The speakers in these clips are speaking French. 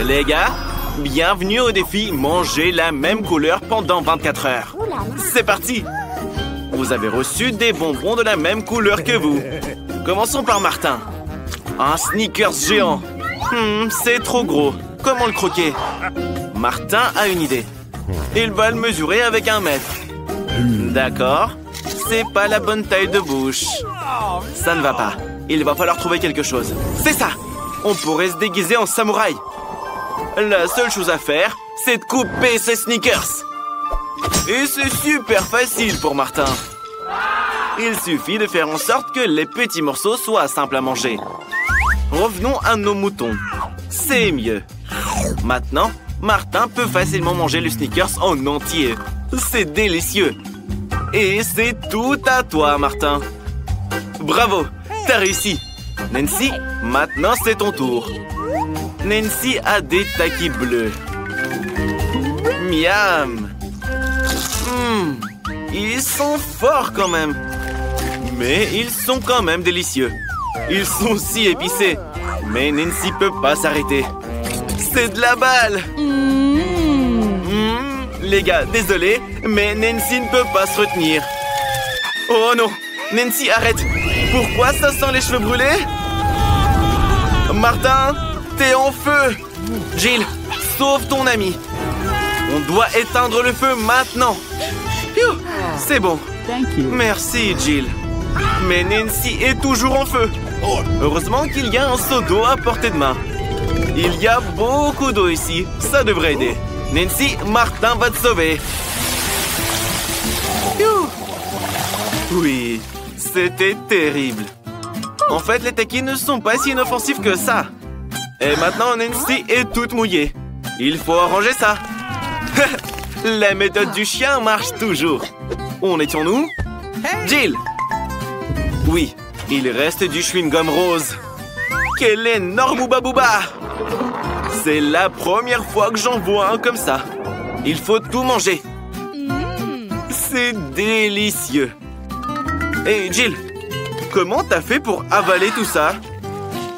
Les gars, bienvenue au défi manger la même couleur pendant 24 heures. C'est parti! Vous avez reçu des bonbons de la même couleur que vous. Commençons par Martin. Un Snickers géant. C'est trop gros. Comment le croquer? Martin a une idée. Il va le mesurer avec 1 mètre. D'accord. C'est pas la bonne taille de bouche. Ça ne va pas. Il va falloir trouver quelque chose. C'est ça! On pourrait se déguiser en samouraï. La seule chose à faire, c'est de couper ses Snickers. Et c'est super facile pour Martin. Il suffit de faire en sorte que les petits morceaux soient simples à manger. Revenons à nos moutons. C'est mieux. Maintenant, Martin peut facilement manger le Snickers en entier. C'est délicieux. Et c'est tout à toi, Martin. Bravo, t'as réussi. Nancy, maintenant c'est ton tour. Nancy a des takis bleus. Miam. Ils sont forts quand même. Mais ils sont quand même délicieux. Ils sont si épicés. Mais Nancy peut pas s'arrêter. C'est de la balle. Les gars, désolé, mais Nancy ne peut pas se retenir. Oh non, Nancy, arrête. Pourquoi ça sent les cheveux brûlés? Martin, t'es en feu. Jill, sauve ton ami. On doit éteindre le feu maintenant. C'est bon. Merci, Jill. Mais Nancy est toujours en feu. Heureusement qu'il y a un seau d'eau à portée de main. Il y a beaucoup d'eau ici. Ça devrait aider. Nancy, Martin va te sauver. Oui, c'était terrible. En fait, les takis ne sont pas si inoffensifs que ça. Et maintenant, Nancy est toute mouillée. Il faut arranger ça. La méthode du chien marche toujours. Où en étions-nous? Jill! Oui, il reste du chewing-gum rose. Quel énorme Ooba Booba! C'est la première fois que j'en vois un comme ça. Il faut tout manger. C'est délicieux. Hey Jill, comment t'as fait pour avaler tout ça?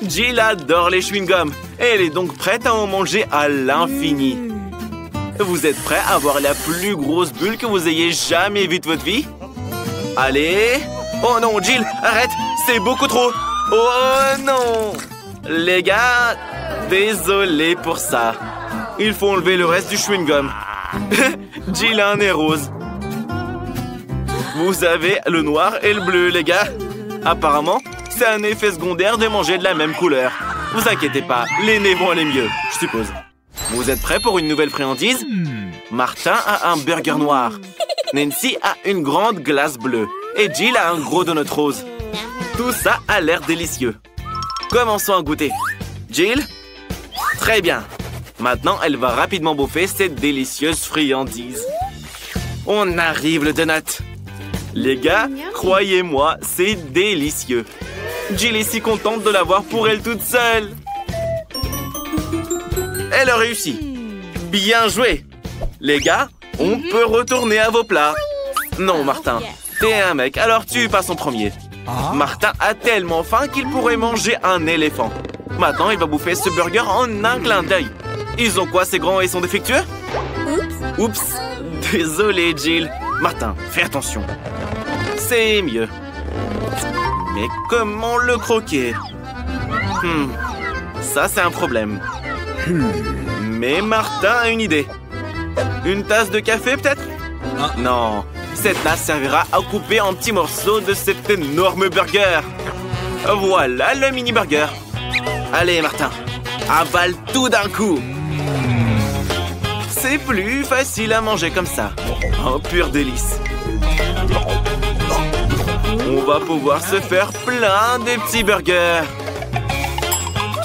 Jill adore les chewing-gums et elle est donc prête à en manger à l'infini. Vous êtes prêts à avoir la plus grosse bulle que vous ayez jamais vue de votre vie? Allez! Oh non, Jill, arrête! C'est beaucoup trop! Oh non! Les gars, désolé pour ça. Il faut enlever le reste du chewing-gum. Jill a un nez rose. Vous avez le noir et le bleu, les gars. Apparemment, c'est un effet secondaire de manger de la même couleur. Vous inquiétez pas, les nez vont aller mieux, je suppose. Vous êtes prêts pour une nouvelle friandise? Martin a un burger noir. Nancy a une grande glace bleue. Et Jill a un gros donut rose. Tout ça a l'air délicieux. Commençons à goûter. Jill? Très bien. Maintenant, elle va rapidement bouffer cette délicieuse friandise. On arrive, le donut. Les gars, croyez-moi, c'est délicieux. Jill est si contente de l'avoir pour elle toute seule. Elle a réussi. Bien joué. Les gars, on peut retourner à vos plats. Non, Martin, t'es un mec, alors tu passes en premier. Martin a tellement faim qu'il pourrait manger un éléphant. Maintenant, il va bouffer ce burger en un clin d'œil. Ils ont quoi, ces grands et sont défectueux? Oups. Désolé, Jill. Martin, fais attention. C'est mieux. Mais comment le croquer? Ça, c'est un problème. Mais Martin a une idée. Une tasse de café, peut-être? Non, cette tasse servira à couper en petits morceaux de cet énorme burger. Voilà le mini-burger. Allez, Martin, avale tout d'un coup. C'est plus facile à manger comme ça. Un pur délice. On va pouvoir se faire plein de petits burgers.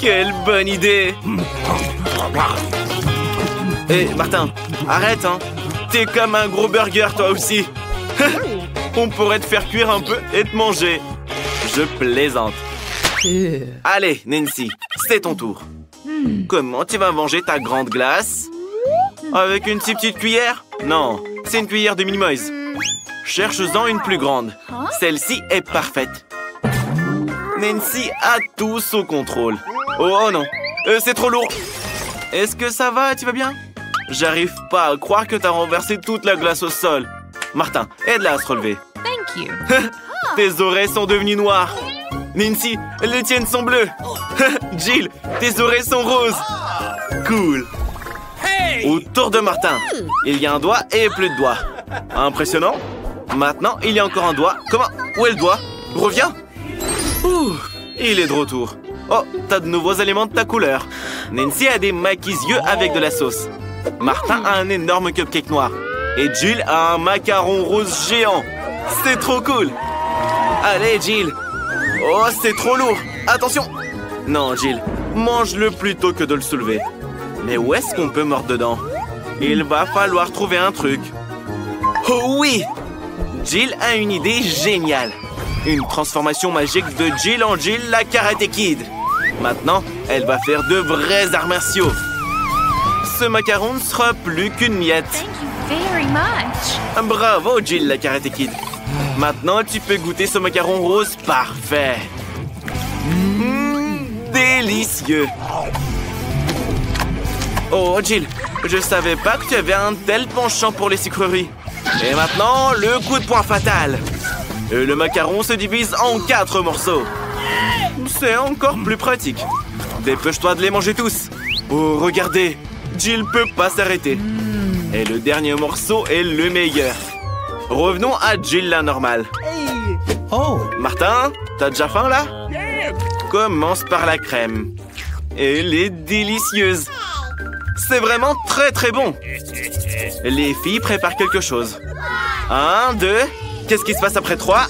Quelle bonne idée! Hé, Martin, arrête, hein! T'es comme un gros burger, toi aussi! On pourrait te faire cuire un peu et te manger. Je plaisante. Allez, Nancy, c'est ton tour. Comment tu vas manger ta grande glace? Avec une si petite cuillère? Non, c'est une cuillère de Minimoys. Cherche-en une plus grande. Celle-ci est parfaite. Nancy a tout sous contrôle. Oh non, c'est trop lourd. est-ce que ça va? Tu vas bien? J'arrive pas à croire que t'as renversé toute la glace au sol. Martin, aide-la à se relever. Thank you. Tes oreilles sont devenues noires. Nancy, les tiennes sont bleues. Jill, tes oreilles sont roses. Cool. Autour de Martin, il y a un doigt et plus de doigts. Impressionnant. Maintenant, il y a encore un doigt. Comment? Où est le doigt? Reviens. Ouh, il est de retour. Oh, t'as de nouveaux éléments de ta couleur. Nancy a des maquis-yeux avec de la sauce. Martin a un énorme cupcake noir. Et Jill a un macaron rose géant. C'est trop cool. Allez, Jill. Oh, c'est trop lourd. Attention. Non, Jill, mange-le plutôt que de le soulever. Mais où est-ce qu'on peut mordre dedans? Il va falloir trouver un truc. Oh oui! Jill a une idée géniale. Une transformation magique de Jill en Jill la Karate Kid. Maintenant, elle va faire de vrais arts martiaux. Ce macaron ne sera plus qu'une miette. Thank you very much. Bravo, Jill la Karate Kid. Maintenant, tu peux goûter ce macaron rose parfait. Délicieux. Oh, Jill, je savais pas que tu avais un tel penchant pour les sucreries. Et maintenant, le coup de poing fatal. Et le macaron se divise en 4 morceaux. C'est encore plus pratique. Dépêche-toi de les manger tous. Oh, regardez, Jill peut pas s'arrêter. Et le dernier morceau est le meilleur. Revenons à Jill la normale. Oh, Martin, t'as déjà faim là? Commence par la crème. Elle est délicieuse. C'est vraiment très très bon. Les filles préparent quelque chose. 1, 2. Qu'est-ce qui se passe après 3?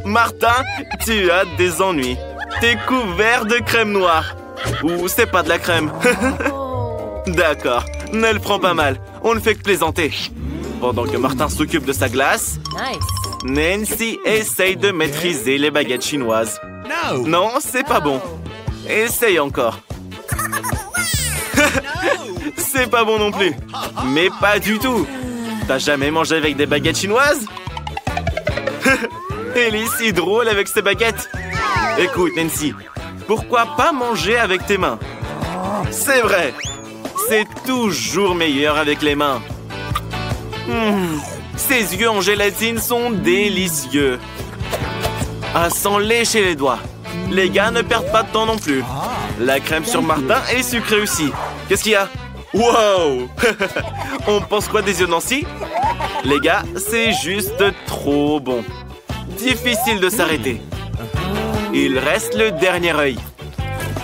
Martin, tu as des ennuis. T'es couvert de crème noire. Ou c'est pas de la crème. D'accord, ne le prends pas mal. On ne fait que plaisanter. Pendant que Martin s'occupe de sa glace, Nancy essaye de maîtriser les baguettes chinoises. Non, c'est pas bon. Essaye encore. C'est pas bon non plus. Mais pas du tout. T'as jamais mangé avec des baguettes chinoises? Elle est si drôle avec ses baguettes. Écoute, Nancy, pourquoi pas manger avec tes mains? C'est vrai. C'est toujours meilleur avec les mains. Ses yeux en gélatine sont délicieux. Ah, sans lécher les doigts. Les gars ne perdent pas de temps non plus. La crème sur Martin est sucrée aussi. Qu'est-ce qu'il y a? Wow! On pense quoi des yeux de Nancy? Les gars, c'est juste trop bon. Difficile de s'arrêter. Il reste le dernier œil.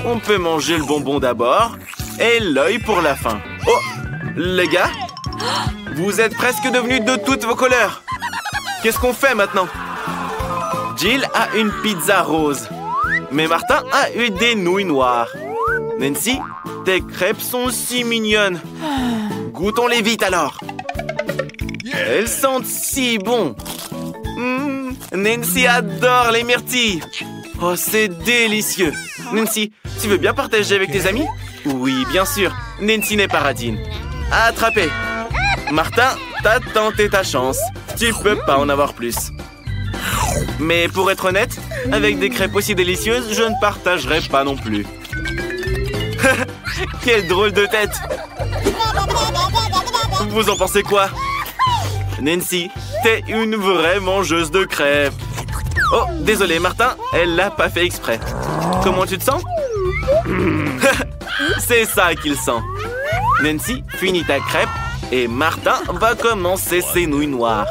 On peut manger le bonbon d'abord et l'œil pour la fin. Oh! Les gars, vous êtes presque devenus de toutes vos couleurs. Qu'est-ce qu'on fait maintenant? Jill a une pizza rose. Mais Martin a eu des nouilles noires. Nancy, tes crêpes sont si mignonnes. Goûtons-les vite alors. Elles sentent si bon. Nancy adore les myrtilles. Oh, c'est délicieux. Nancy, tu veux bien partager avec tes amis? Oui, bien sûr. Nancy n'est pas radine. Attrapé. Martin, t'as tenté ta chance. Tu peux pas en avoir plus. Mais pour être honnête, avec des crêpes aussi délicieuses, je ne partagerai pas non plus. Quelle drôle de tête! Vous en pensez quoi? Nancy, t'es une vraie mangeuse de crêpes. Oh, désolé Martin, elle l'a pas fait exprès. Comment tu te sens? C'est ça qu'il sent. Nancy, finis ta crêpe et Martin va commencer ses nouilles noires.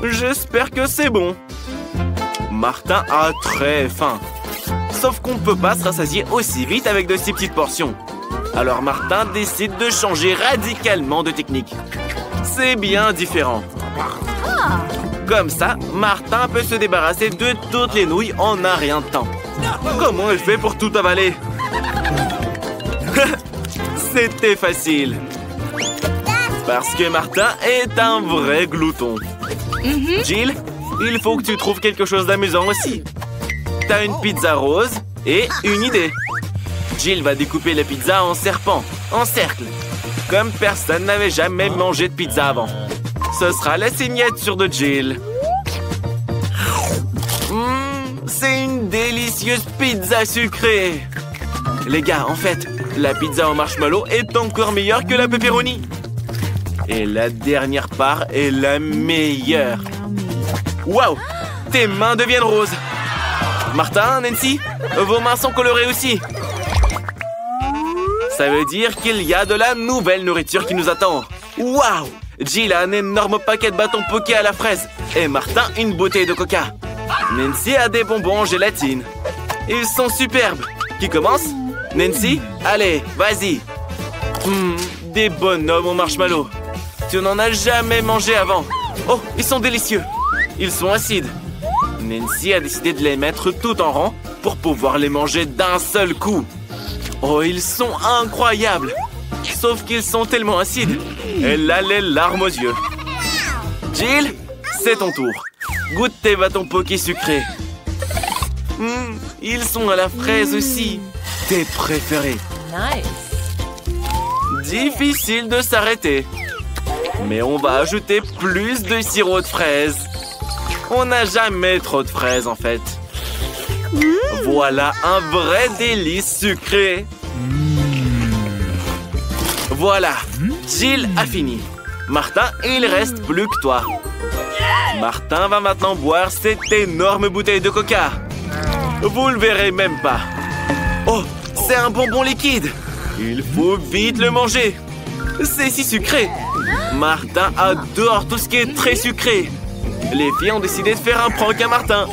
J'espère que c'est bon. Martin a très faim. Sauf qu'on ne peut pas se rassasier aussi vite avec de si petites portions. Alors Martin décide de changer radicalement de technique. C'est bien différent. Comme ça, Martin peut se débarrasser de toutes les nouilles en un rien de temps. Comment elle fait pour tout avaler? C'était facile. Parce que Martin est un vrai glouton. Jill, il faut que tu trouves quelque chose d'amusant aussi. T'as une pizza rose et une idée. Jill va découper la pizza en serpent, en cercle. Comme personne n'avait jamais mangé de pizza avant. Ce sera la signature de Jill. C'est une délicieuse pizza sucrée. Les gars, en fait, La pizza au marshmallow est encore meilleure que la pepperoni. Et la dernière part est la meilleure. Waouh! Tes mains deviennent roses. Martin, Nancy, vos mains sont colorées aussi. Ça veut dire qu'il y a de la nouvelle nourriture qui nous attend. Waouh! Jill a un énorme paquet de bâtons poké à la fraise. Et Martin, une bouteille de coca. Nancy a des bonbons en gélatine. Ils sont superbes. Qui commence? Nancy? Allez, vas-y. Des bonhommes au marshmallow. Tu n'en as jamais mangé avant. Oh, ils sont délicieux. Ils sont acides. Nancy a décidé de les mettre tout en rang pour pouvoir les manger d'un seul coup. Oh, ils sont incroyables. Sauf qu'ils sont tellement acides. Elle a les larmes aux yeux. Jill, c'est ton tour. Goûte tes bâtons poké sucrés. Ils sont à la fraise aussi. Tes préférés. Nice. Difficile de s'arrêter. Mais on va ajouter plus de sirop de fraise. On n'a jamais trop de fraises en fait. Voilà un vrai délice sucré. Voilà, Jill a fini. Martin, il reste plus que toi. Martin va maintenant boire cette énorme bouteille de coca. Vous le verrez même pas. Oh, c'est un bonbon liquide. Il faut vite le manger. C'est si sucré. Martin adore tout ce qui est très sucré. Les filles ont décidé de faire un prank à Martin.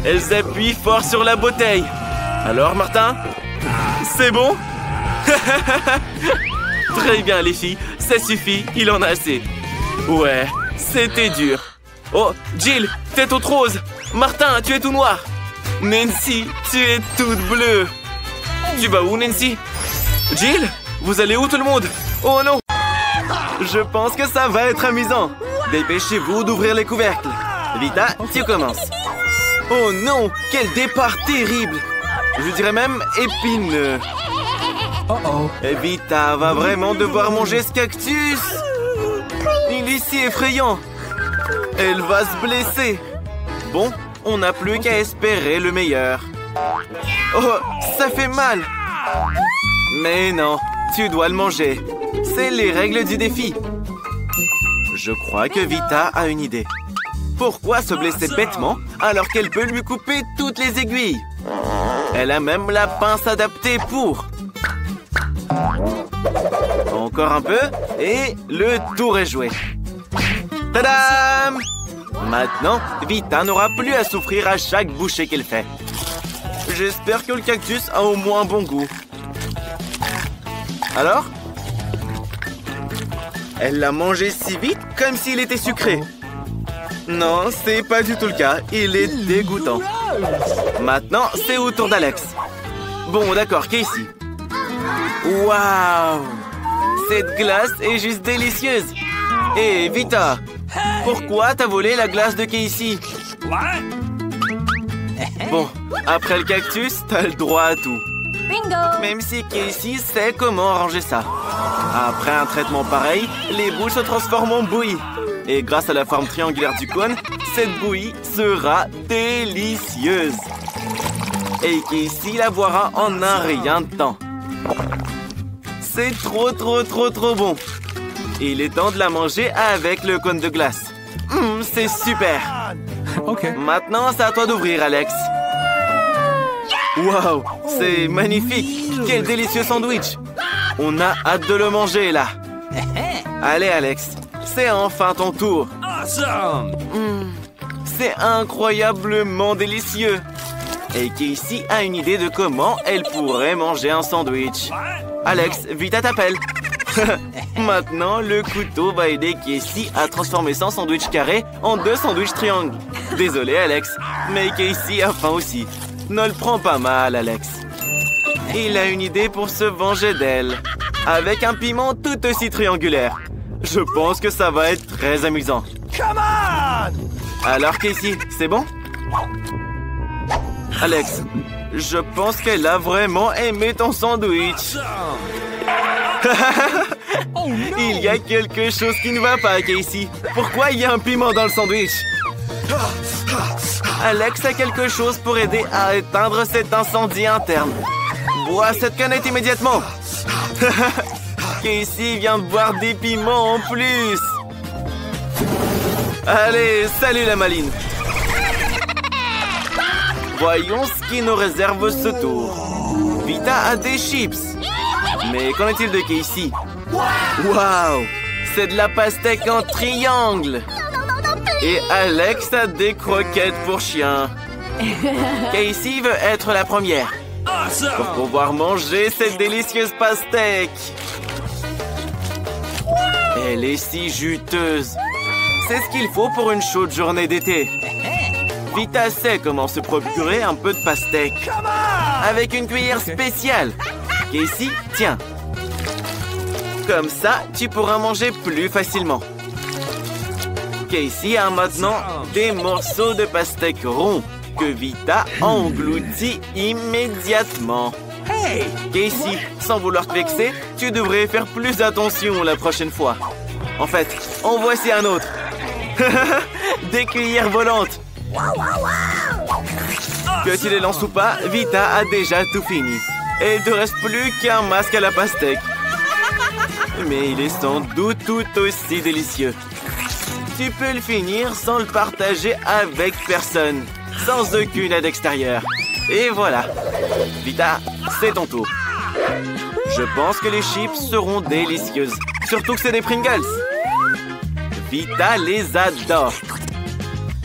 Elles appuient fort sur la bouteille. Alors, Martin? C'est bon? Très bien, les filles. Ça suffit, il en a assez. Ouais, c'était dur. Oh, Jill, t'es toute rose. Martin, tu es tout noir. Nancy, tu es toute bleue. Tu vas où, Nancy? Jill, vous allez où tout le monde? Oh non! Je pense que ça va être amusant. Dépêchez-vous d'ouvrir les couvercles. Vita, tu commences. Oh non, quel départ terrible. Je dirais même épineux. Vita va vraiment devoir manger ce cactus. Il est si effrayant. Elle va se blesser. Bon, on n'a plus qu'à espérer le meilleur. Oh, ça fait mal. Mais non, tu dois le manger. C'est les règles du défi. Je crois que Vita a une idée. Pourquoi se blesser bêtement alors qu'elle peut lui couper toutes les aiguilles? Elle a même la pince adaptée pour. Encore un peu et le tour est joué. Tadam! Maintenant, Vita n'aura plus à souffrir à chaque bouchée qu'elle fait. J'espère que le cactus a au moins un bon goût. Alors? Elle l'a mangé si vite comme s'il était sucré. Non, c'est pas du tout le cas. Il est dégoûtant. Maintenant, c'est au tour d'Alex. Bon, d'accord, Casey. Waouh! Cette glace est juste délicieuse. Hé, Vita, pourquoi t'as volé la glace de Casey? Bon, après le cactus, t'as le droit à tout. Bingo! Même si Casey sait comment arranger ça. Après un traitement pareil, les boules se transforment en bouillie. Et grâce à la forme triangulaire du cône, cette bouillie sera délicieuse. Et Casey la boira en un rien de temps. C'est trop bon. Il est temps de la manger avec le cône de glace. C'est super. Maintenant, c'est à toi d'ouvrir, Alex. Waouh, c'est magnifique. Quel délicieux sandwich. On a hâte de le manger, là. Allez, Alex, c'est enfin ton tour. C'est incroyablement délicieux. Et Casey a une idée de comment elle pourrait manger un sandwich. Alex, Vita t'appelle. Maintenant, le couteau va aider Casey à transformer son sandwich carré en 2 sandwichs triangles. Désolé, Alex, mais Casey a faim aussi. Ne le prends pas mal, Alex. Il a une idée pour se venger d'elle. Avec un piment tout aussi triangulaire. Je pense que ça va être très amusant. Alors, Casey, c'est bon? Alex, je pense qu'elle a vraiment aimé ton sandwich. Il y a quelque chose qui ne va pas, Casey. Pourquoi il y a un piment dans le sandwich? Alex a quelque chose pour aider à éteindre cet incendie interne. Bois cette canette immédiatement. Casey vient de boire des piments en plus. Allez, salut la maline. Voyons ce qui nous réserve ce tour. Vita a des chips. Mais qu'en est-il de Casey? Waouh! C'est de la pastèque en triangle. Et Alex a des croquettes pour chien. Casey veut être la première pour pouvoir manger cette délicieuse pastèque. Elle est si juteuse. C'est ce qu'il faut pour une chaude journée d'été. Vita sait comment se procurer un peu de pastèque. Avec une cuillère spéciale. Casey, tiens. Comme ça, tu pourras manger plus facilement. Casey a maintenant des morceaux de pastèque ronds que Vita engloutit immédiatement. Casey, sans vouloir te vexer, tu devrais faire plus attention la prochaine fois. En fait, en voici un autre. Des cuillères volantes. Que tu les lances ou pas, Vita a déjà tout fini. Et il ne te reste plus qu'un masque à la pastèque. Mais il est sans doute tout aussi délicieux. Tu peux le finir sans le partager avec personne, sans aucune aide extérieure. Et voilà. Vita, c'est ton tour. Je pense que les chips seront délicieuses. Surtout que c'est des Pringles. Vita les adore.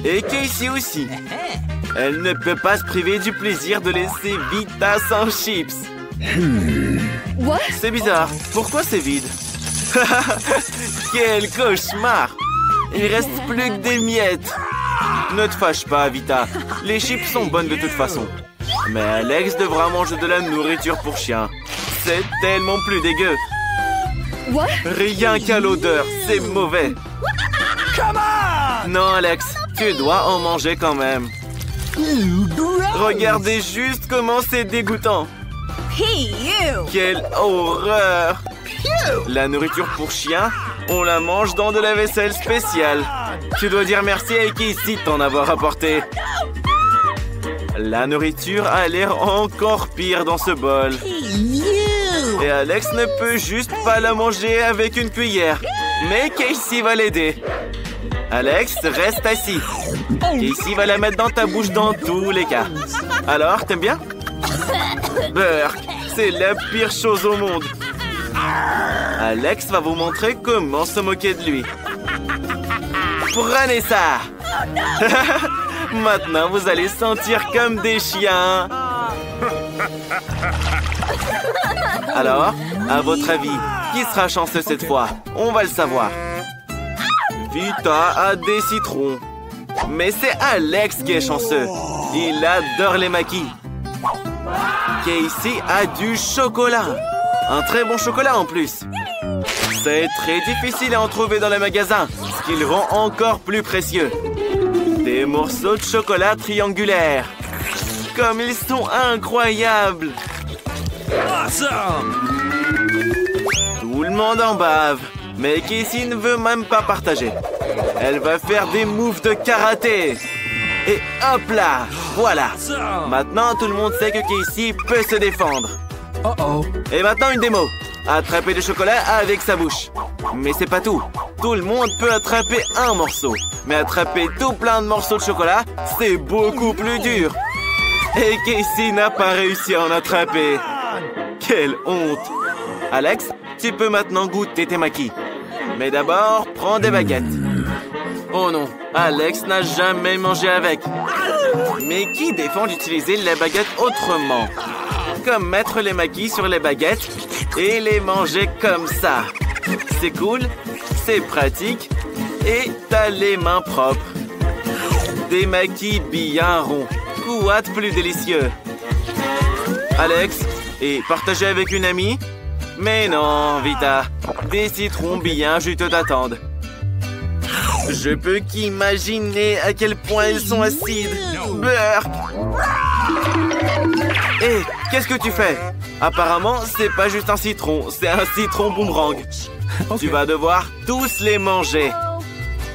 Et Casey aussi. Elle ne peut pas se priver du plaisir de laisser Vita sans chips. C'est bizarre. Pourquoi c'est vide? Quel cauchemar! Il reste plus que des miettes. Ne te fâche pas, Vita. Les chips sont bonnes de toute façon. Mais Alex devra manger de la nourriture pour chien. C'est tellement plus dégueu. Rien qu'à l'odeur, c'est mauvais. Non, Alex, tu dois en manger quand même. Regardez juste comment c'est dégoûtant. Quelle horreur! La nourriture pour chien, on la mange dans de la vaisselle spéciale. Tu dois dire merci à Casey de t'en avoir apporté. La nourriture a l'air encore pire dans ce bol. Et Alex ne peut juste pas la manger avec une cuillère. Mais Casey va l'aider. Alex, reste assis. Casey va la mettre dans ta bouche dans tous les cas. Alors, t'aimes bien? Burk, c'est la pire chose au monde. Alex va vous montrer comment se moquer de lui. Prenez ça! Maintenant, vous allez sentir comme des chiens. Alors, à votre avis, qui sera chanceux cette fois? On va le savoir. Vita a des citrons. Mais c'est Alex qui est chanceux. Il adore les maquis. Casey a du chocolat. Un très bon chocolat en plus. C'est très difficile à en trouver dans les magasins, ce qui le rend encore plus précieux. Des morceaux de chocolat triangulaires. Comme ils sont incroyables. Tout le monde en bave. Mais Casey ne veut même pas partager. Elle va faire des moves de karaté. Et hop là, voilà. Maintenant, tout le monde sait que Casey peut se défendre. Et maintenant, une démo. Attraper du chocolat avec sa bouche. Mais c'est pas tout. Tout le monde peut attraper un morceau. Mais attraper tout plein de morceaux de chocolat, c'est beaucoup plus dur. Et Casey n'a pas réussi à en attraper. Quelle honte. Alex, tu peux maintenant goûter tes maquis. Mais d'abord, prends des baguettes. Oh non, Alex n'a jamais mangé avec. Mais qui défend d'utiliser les baguettes autrement? Comme mettre les maquis sur les baguettes et les manger comme ça. C'est cool, c'est pratique et t'as les mains propres. Des maquis bien ronds. Quoi de plus délicieux? Alex, et partager avec une amie? Mais non, Vita. Des citrons bien juteux t'attendent. Je peux qu'imaginer à quel point ils sont acides. Burk! Hé, qu'est-ce que tu fais? Apparemment, c'est pas juste un citron, c'est un citron boomerang. Tu vas devoir tous les manger.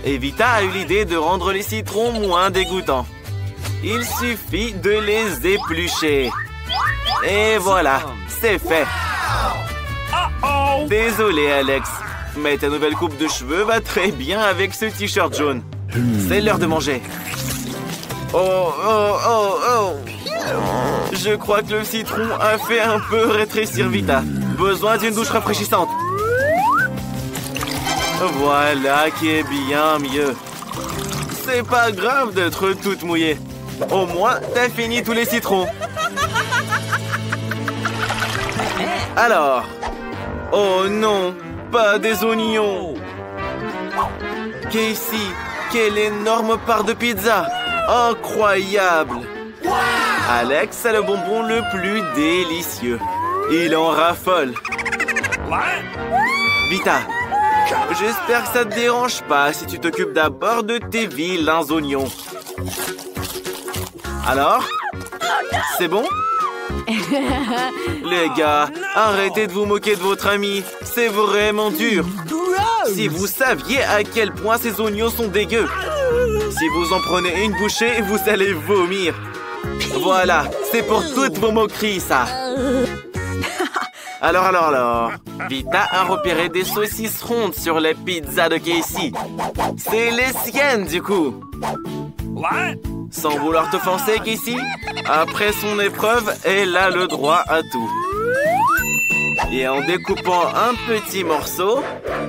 Et Vita a eu l'idée de rendre les citrons moins dégoûtants. Il suffit de les éplucher. Et voilà, c'est fait. Désolé, Alex, mais ta nouvelle coupe de cheveux va très bien avec ce t-shirt jaune. C'est l'heure de manger. Oh, oh, oh, oh. Je crois que le citron a fait un peu rétrécir Vita. Besoin d'une douche rafraîchissante. Voilà qui est bien mieux. C'est pas grave d'être toute mouillée. Au moins, t'as fini tous les citrons. Alors... Oh non, pas des oignons. Casey, quelle énorme part de pizza. Incroyable. Alex a le bonbon le plus délicieux. Il en raffole. Vita, j'espère que ça te dérange pas si tu t'occupes d'abord de tes vilains oignons. Alors? C'est bon? Les gars, arrêtez de vous moquer de votre ami. C'est vraiment dur. Si vous saviez à quel point ces oignons sont dégueux. Si vous en prenez une bouchée, vous allez vomir. Voilà, c'est pour toutes vos moqueries, ça. Alors. Vita a repéré des saucisses rondes sur les pizzas de Casey. C'est les siennes, du coup. Sans vouloir t'offenser, Casey, après son épreuve, elle a le droit à tout. Et en découpant un petit morceau,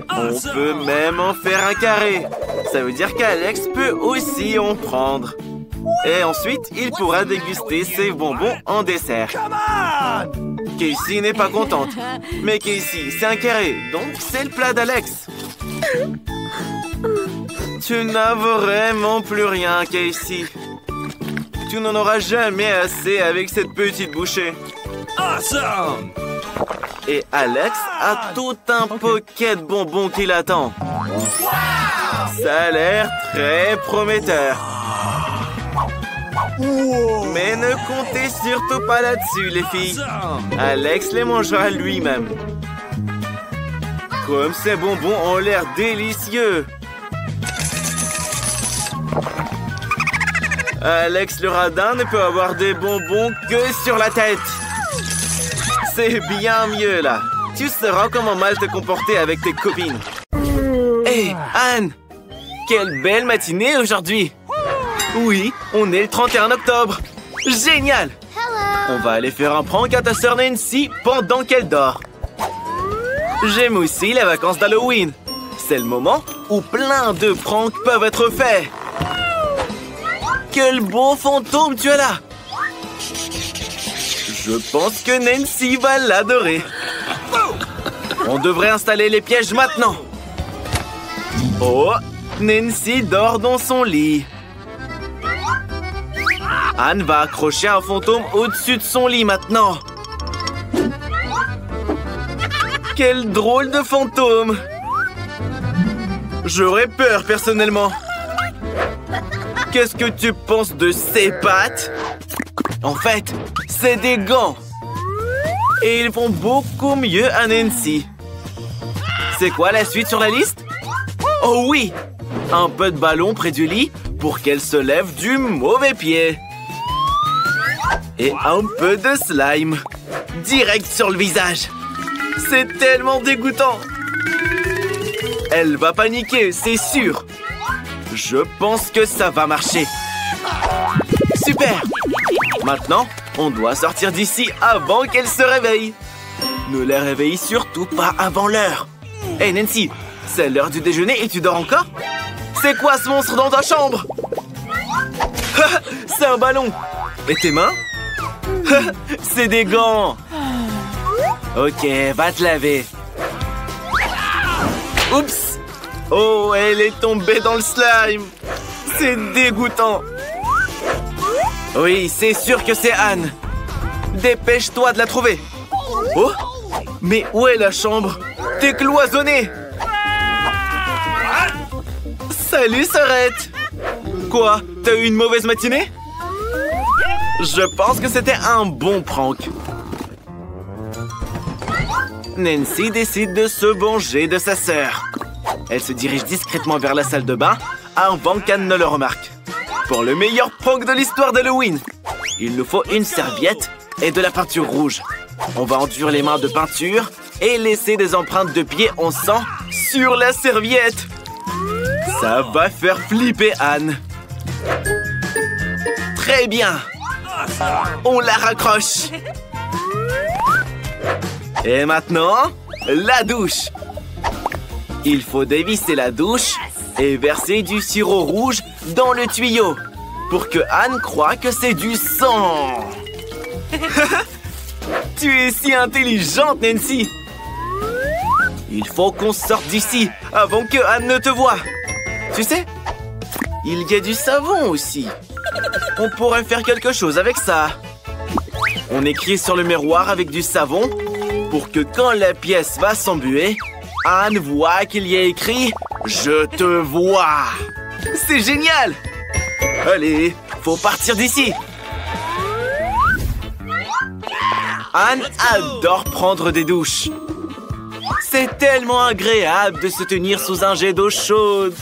on peut même en faire un carré. Ça veut dire qu'Alex peut aussi en prendre. Et ensuite, il pourra déguster ses bonbons en dessert. Casey n'est pas contente. Mais Casey, c'est un carré, donc c'est le plat d'Alex. Tu n'as vraiment plus rien, Casey. Tu n'en auras jamais assez avec cette petite bouchée. Awesome! Et Alex a tout un paquet de bonbons qui l'attend. Ça a l'air très prometteur. Mais ne comptez surtout pas là-dessus, les filles. Alex les mangera lui-même. Comme ces bonbons ont l'air délicieux. Alex le radin ne peut avoir des bonbons que sur la tête. C'est bien mieux, là. Tu sauras comment mal te comporter avec tes copines. Hé, Anne! Quelle belle matinée aujourd'hui! Oui, on est le 31 octobre. Génial! On va aller faire un prank à ta sœur Nancy pendant qu'elle dort. J'aime aussi les vacances d'Halloween. C'est le moment où plein de pranks peuvent être faits. Quel beau fantôme tu as là! Je pense que Nancy va l'adorer. On devrait installer les pièges maintenant. Oh, Nancy dort dans son lit. Anne va accrocher un fantôme au-dessus de son lit maintenant. Quel drôle de fantôme! J'aurais peur personnellement. Qu'est-ce que tu penses de ces pattes? En fait, c'est des gants. Et ils vont beaucoup mieux à Nancy. C'est quoi la suite sur la liste? Oh oui! Un peu de ballon près du lit pour qu'elle se lève du mauvais pied. Et un peu de slime. Direct sur le visage. C'est tellement dégoûtant. Elle va paniquer, c'est sûr. Je pense que ça va marcher. Super! Maintenant, on doit sortir d'ici avant qu'elle se réveille. Ne la réveille surtout pas avant l'heure. Hé, Nancy, c'est l'heure du déjeuner et tu dors encore? C'est quoi ce monstre dans ta chambre? C'est un ballon. Et tes mains? C'est des gants. Ok, va te laver. Oups! Oh, elle est tombée dans le slime. C'est dégoûtant. Oui, c'est sûr que c'est Anne. Dépêche-toi de la trouver. Oh, mais où est la chambre? T'es cloisonnée. Salut, sœurette. Quoi? T'as eu une mauvaise matinée? Je pense que c'était un bon prank. Nancy décide de se venger de sa sœur. Elle se dirige discrètement vers la salle de bain avant qu'Anne ne le remarque. Pour le meilleur prank de l'histoire d'Halloween, il nous faut une serviette et de la peinture rouge. On va enduire les mains de peinture et laisser des empreintes de pieds en sang sur la serviette. Ça va faire flipper Anne. Très bien. On la raccroche. Et maintenant, la douche. Il faut dévisser la douche et verser du sirop rouge dans le tuyau pour que Anne croie que c'est du sang. Tu es si intelligente, Nancy. Il faut qu'on sorte d'ici avant que Anne ne te voie. Tu sais, il y a du savon aussi. On pourrait faire quelque chose avec ça. On écrit sur le miroir avec du savon pour que quand la pièce va s'embuer, Anne voit qu'il y a écrit « Je te vois ». C'est génial! Allez, faut partir d'ici. Anne adore prendre des douches. C'est tellement agréable de se tenir sous un jet d'eau chaude.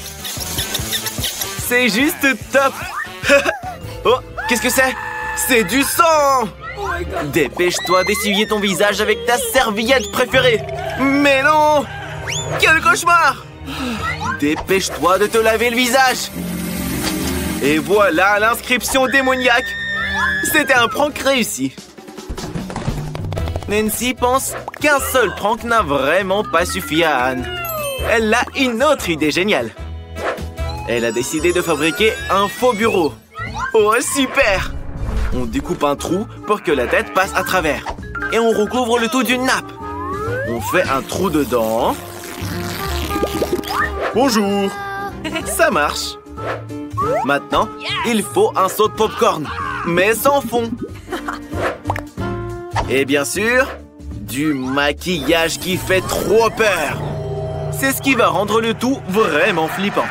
C'est juste top. Oh, qu'est-ce que c'est? C'est du sang! Dépêche-toi d'essuyer ton visage avec ta serviette préférée. Mais non! Quel cauchemar! Dépêche-toi de te laver le visage. Et voilà l'inscription démoniaque. C'était un prank réussi. Nancy pense qu'un seul prank n'a vraiment pas suffi à Anne. Elle a une autre idée géniale. Elle a décidé de fabriquer un faux bureau. Oh, super! On découpe un trou pour que la tête passe à travers. Et on recouvre le tout d'une nappe. On fait un trou dedans. Bonjour! Ça marche. Maintenant, il faut un seau de popcorn, mais sans fond. Et bien sûr, du maquillage qui fait trop peur. C'est ce qui va rendre le tout vraiment flippant.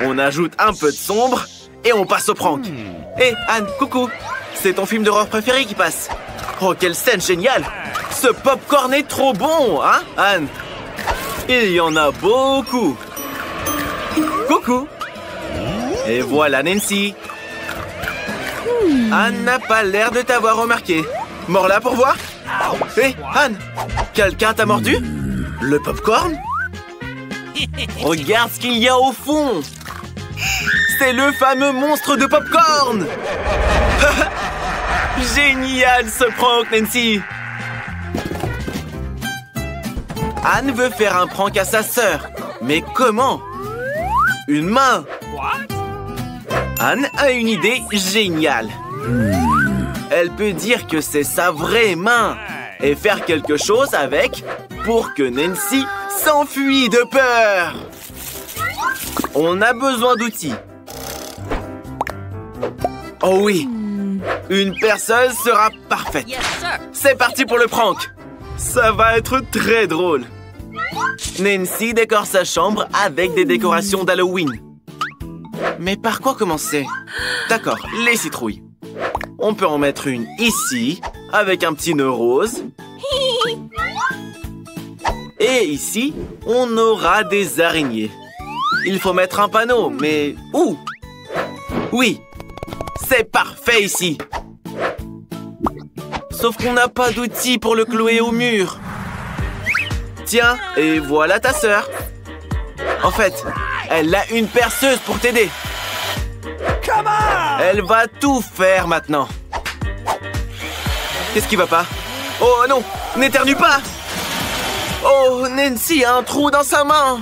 On ajoute un peu de sombre et on passe au prank. Hé, Anne, coucou! C'est ton film d'horreur préféré qui passe. Oh, quelle scène géniale! Ce popcorn est trop bon, hein, Anne? Il y en a beaucoup. Coucou! Et voilà Nancy. Anne n'a pas l'air de t'avoir remarqué. Mors là pour voir? Hé, Anne! Quelqu'un t'a mordu? Le popcorn? Regarde ce qu'il y a au fond! C'est le fameux monstre de popcorn! Génial ce prank, Nancy! Anne veut faire un prank à sa sœur. Mais comment? Une main! Anne a une idée géniale. Elle peut dire que c'est sa vraie main et faire quelque chose avec pour que Nancy s'enfuit de peur. On a besoin d'outils. Oh oui, une perceuse sera parfaite. C'est parti pour le prank. Ça va être très drôle. Nancy décore sa chambre avec des décorations d'Halloween. Mais par quoi commencer? D'accord, les citrouilles. On peut en mettre une ici, avec un petit nœud rose. Et ici, on aura des araignées. Il faut mettre un panneau, mais où? Oui, c'est parfait ici. Sauf qu'on n'a pas d'outils pour le clouer au mur. Tiens, et voilà ta sœur. En fait, elle a une perceuse pour t'aider. Elle va tout faire maintenant. Qu'est-ce qui va pas? Oh non, n'éternue pas! Oh, Nancy a un trou dans sa main.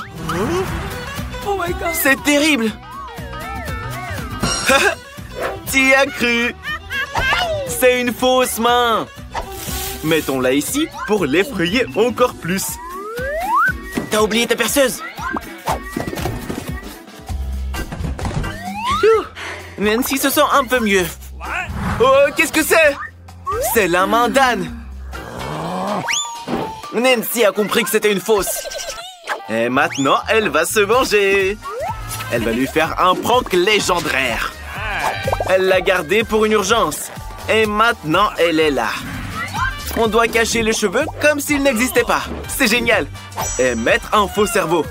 C'est terrible. T'y as cru. C'est une fausse main. Mettons-la ici pour l'effrayer encore plus. T'as oublié ta perceuse. Nancy se sent un peu mieux. Oh, qu'est-ce que c'est? C'est la main d'Anne. Nancy a compris que c'était une fausse. Et maintenant, elle va se venger. Elle va lui faire un prank légendaire. Elle l'a gardé pour une urgence. Et maintenant, elle est là. On doit cacher les cheveux comme s'ils n'existaient pas. C'est génial. Et mettre un faux cerveau.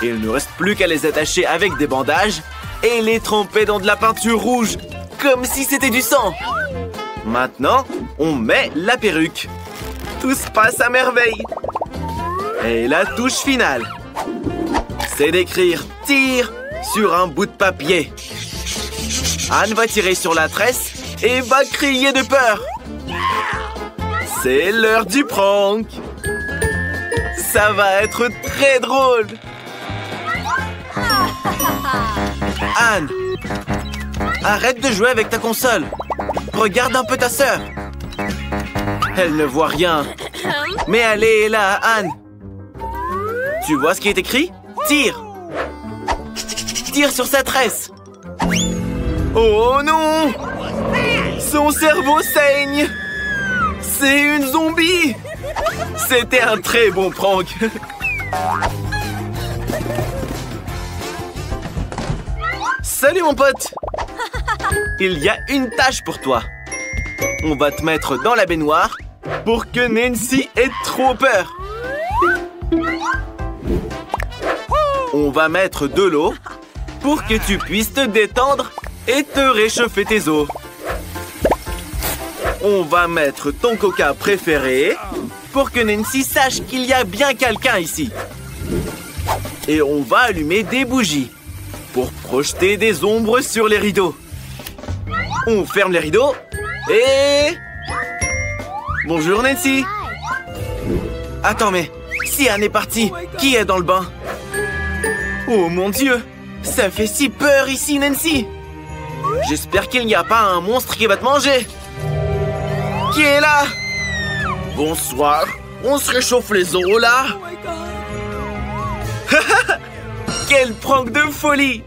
Il ne reste plus qu'à les attacher avec des bandages et les tremper dans de la peinture rouge, comme si c'était du sang. Maintenant, on met la perruque. Tout se passe à merveille. Et la touche finale, c'est d'écrire « tire » sur un bout de papier. Anne va tirer sur la tresse et va crier de peur. C'est l'heure du prank. Ça va être très drôle. Anne, arrête de jouer avec ta console. Regarde un peu ta sœur. Elle ne voit rien. Mais elle est là, Anne. Tu vois ce qui est écrit? Tire. Tire sur sa tresse. Oh non! Son cerveau saigne. C'est une zombie. C'était un très bon prank. Salut mon pote. Il y a une tâche pour toi. On va te mettre dans la baignoire pour que Nancy ait trop peur. On va mettre de l'eau pour que tu puisses te détendre et te réchauffer tes os. On va mettre ton coca préféré pour que Nancy sache qu'il y a bien quelqu'un ici. Et on va allumer des bougies pour projeter des ombres sur les rideaux. On ferme les rideaux et... Bonjour Nancy. Attends, mais si Anne est partie, qui est dans le bain? Oh mon Dieu, ça fait si peur ici, Nancy. J'espère qu'il n'y a pas un monstre qui va te manger. Qui est là? Bonsoir, on se réchauffe les os là. Quel prank de folie.